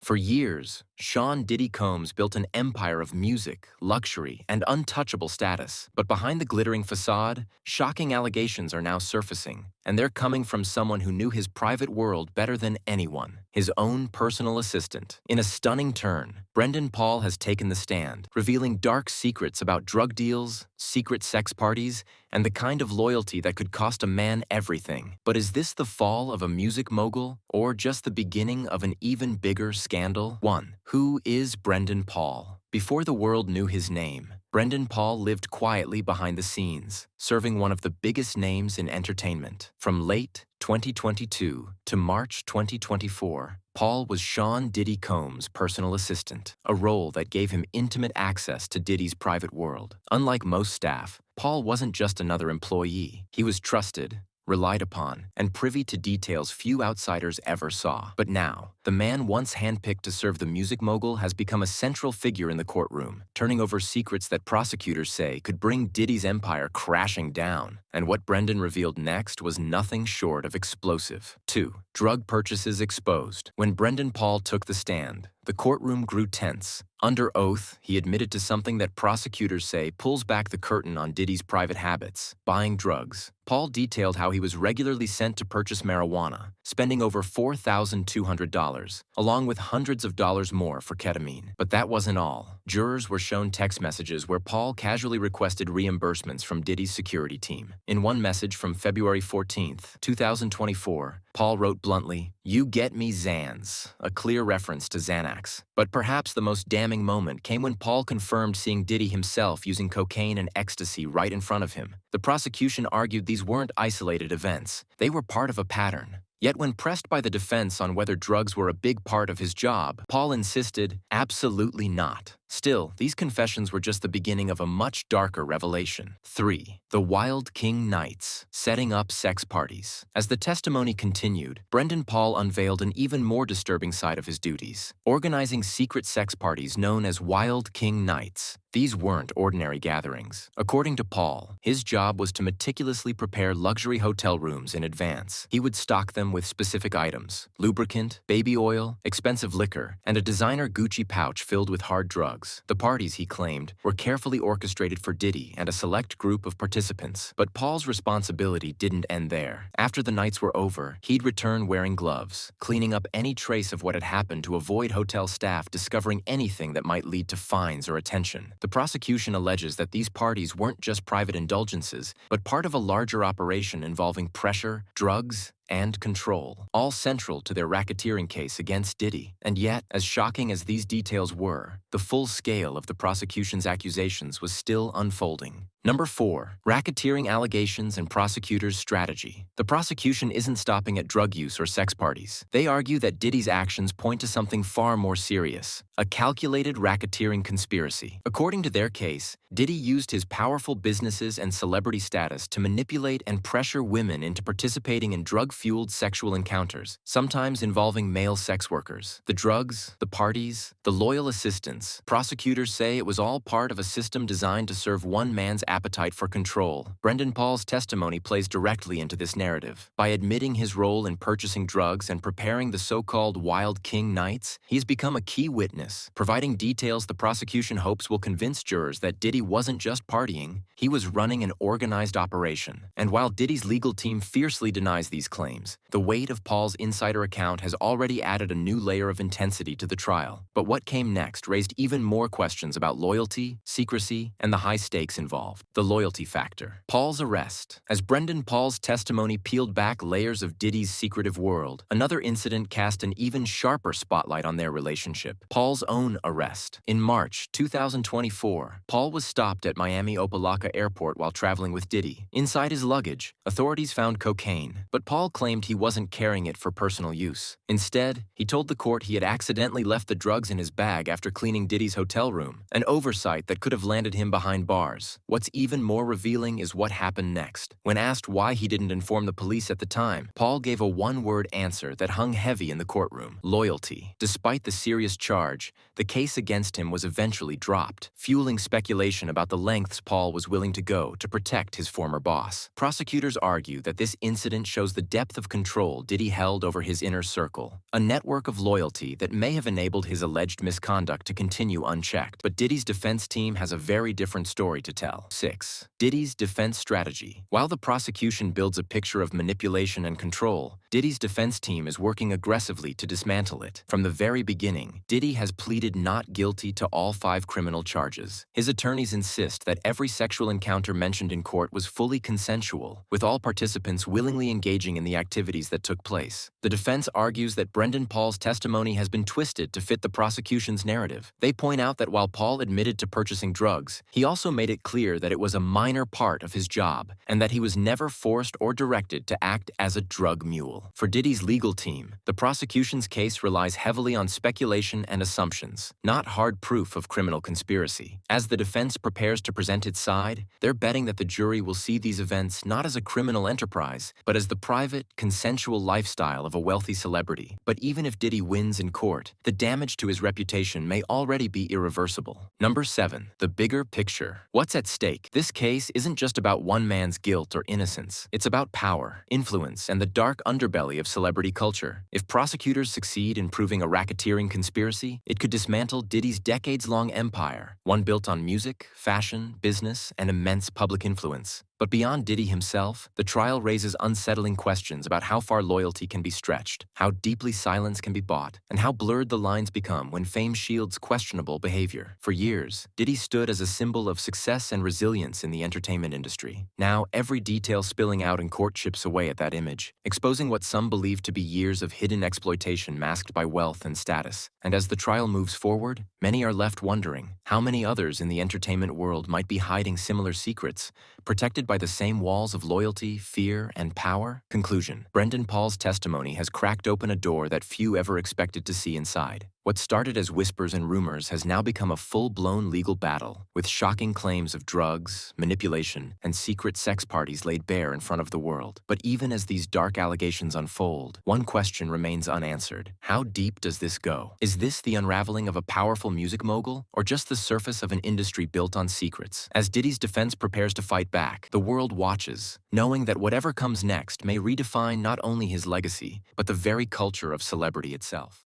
For years, Sean Diddy Combs built an empire of music, luxury, and untouchable status. But behind the glittering facade, shocking allegations are now surfacing, and they're coming from someone who knew his private world better than anyone, his own personal assistant. In a stunning turn, Brendan Paul has taken the stand, revealing dark secrets about drug deals, secret sex parties, and the kind of loyalty that could cost a man everything. But is this the fall of a music mogul, or just the beginning of an even bigger scandal? 1. Who is Brendan Paul? Before the world knew his name, Brendan Paul lived quietly behind the scenes, serving one of the biggest names in entertainment. From late 2022 to March 2024, Paul was Sean Diddy Combs' personal assistant, a role that gave him intimate access to Diddy's private world. Unlike most staff, Paul wasn't just another employee. He was trusted, relied upon, and privy to details few outsiders ever saw. But now, the man once handpicked to serve the music mogul has become a central figure in the courtroom, turning over secrets that prosecutors say could bring Diddy's empire crashing down. And what Brendan revealed next was nothing short of explosive. 2. Drug purchases exposed. When Brendan Paul took the stand, the courtroom grew tense. Under oath, he admitted to something that prosecutors say pulls back the curtain on Diddy's private habits: buying drugs. Paul detailed how he was regularly sent to purchase marijuana, spending over $4,200, along with hundreds of dollars more for ketamine. But that wasn't all. Jurors were shown text messages where Paul casually requested reimbursements from Diddy's security team. In one message from February 14, 2024, Paul wrote bluntly, "You get me Xans," a clear reference to Xanax. But perhaps the most damning moment came when Paul confirmed seeing Diddy himself using cocaine and ecstasy right in front of him. The prosecution argued these weren't isolated events. They were part of a pattern. Yet when pressed by the defense on whether drugs were a big part of his job, Paul insisted, absolutely not. Still, these confessions were just the beginning of a much darker revelation. 3. The Wild King Nights, setting up sex parties. As the testimony continued, Brendan Paul unveiled an even more disturbing side of his duties: organizing secret sex parties known as Wild King Nights. These weren't ordinary gatherings. According to Paul, his job was to meticulously prepare luxury hotel rooms in advance. He would stock them with specific items: lubricant, baby oil, expensive liquor, and a designer Gucci pouch filled with hard drugs. The parties, he claimed, were carefully orchestrated for Diddy and a select group of participants. But Paul's responsibility didn't end there. After the nights were over, he'd return wearing gloves, cleaning up any trace of what had happened to avoid hotel staff discovering anything that might lead to fines or attention. The prosecution alleges that these parties weren't just private indulgences, but part of a larger operation involving pressure, drugs, and control, all central to their racketeering case against Diddy. And yet, as shocking as these details were, the full scale of the prosecution's accusations was still unfolding. Number 4. Racketeering allegations and prosecutors' strategy. The prosecution isn't stopping at drug use or sex parties. They argue that Diddy's actions point to something far more serious: a calculated racketeering conspiracy. According to their case, Diddy used his powerful businesses and celebrity status to manipulate and pressure women into participating in drug-fueled sexual encounters, sometimes involving male sex workers. The drugs, the parties, the loyal assistants. Prosecutors say it was all part of a system designed to serve one man's appetite for control. Brendan Paul's testimony plays directly into this narrative. By admitting his role in purchasing drugs and preparing the so-called Wild King Nights, he's become a key witness, providing details the prosecution hopes will convince jurors that Diddy wasn't just partying, he was running an organized operation. And while Diddy's legal team fiercely denies these claims, the weight of Paul's insider account has already added a new layer of intensity to the trial. But what came next raised even more questions about loyalty, secrecy, and the high stakes involved. The loyalty factor. Paul's arrest. As Brendan Paul's testimony peeled back layers of Diddy's secretive world, another incident cast an even sharper spotlight on their relationship: Paul's own arrest. In March 2024, Paul was stopped at Miami Opa-locka Airport while traveling with Diddy. Inside his luggage, authorities found cocaine, but Paul claimed he wasn't carrying it for personal use. Instead, he told the court he had accidentally left the drugs in his bag after cleaning Diddy's hotel room, an oversight that could have landed him behind bars. What's what's even more revealing is what happened next. When asked why he didn't inform the police at the time, Paul gave a one-word answer that hung heavy in the courtroom: loyalty. Despite the serious charge, the case against him was eventually dropped, fueling speculation about the lengths Paul was willing to go to protect his former boss. Prosecutors argue that this incident shows the depth of control Diddy held over his inner circle, a network of loyalty that may have enabled his alleged misconduct to continue unchecked. But Diddy's defense team has a very different story to tell. 6. Diddy's defense strategy. While the prosecution builds a picture of manipulation and control, Diddy's defense team is working aggressively to dismantle it. From the very beginning, Diddy has pleaded not guilty to all 5 criminal charges. His attorneys insist that every sexual encounter mentioned in court was fully consensual, with all participants willingly engaging in the activities that took place. The defense argues that Brendan Paul's testimony has been twisted to fit the prosecution's narrative. They point out that while Paul admitted to purchasing drugs, he also made it clear that it was a minor part of his job and that he was never forced or directed to act as a drug mule. For Diddy's legal team, the prosecution's case relies heavily on speculation and assumptions, not hard proof of criminal conspiracy. As the defense prepares to present its side, they're betting that the jury will see these events not as a criminal enterprise, but as the private, consensual lifestyle of a wealthy celebrity. But even if Diddy wins in court, the damage to his reputation may already be irreversible. Number 7. The bigger picture. What's at stake? This case isn't just about one man's guilt or innocence. It's about power, influence, and the dark underbelly of celebrity culture. If prosecutors succeed in proving a racketeering conspiracy, it could dismantle Diddy's decades-long empire, one built on music, fashion, business, and immense public influence. But beyond Diddy himself, the trial raises unsettling questions about how far loyalty can be stretched, how deeply silence can be bought, and how blurred the lines become when fame shields questionable behavior. For years, Diddy stood as a symbol of success and resilience in the entertainment industry. Now, every detail spilling out in court chips away at that image, exposing what some believe to be years of hidden exploitation masked by wealth and status. And as the trial moves forward, many are left wondering how many others in the entertainment world might be hiding similar secrets, protected by the same walls of loyalty, fear, and power? Conclusion. Brendan Paul's testimony has cracked open a door that few ever expected to see inside. What started as whispers and rumors has now become a full-blown legal battle, with shocking claims of drugs, manipulation, and secret sex parties laid bare in front of the world. But even as these dark allegations unfold, one question remains unanswered. How deep does this go? Is this the unraveling of a powerful music mogul, or just the surface of an industry built on secrets? As Diddy's defense prepares to fight back, the world watches, knowing that whatever comes next may redefine not only his legacy, but the very culture of celebrity itself.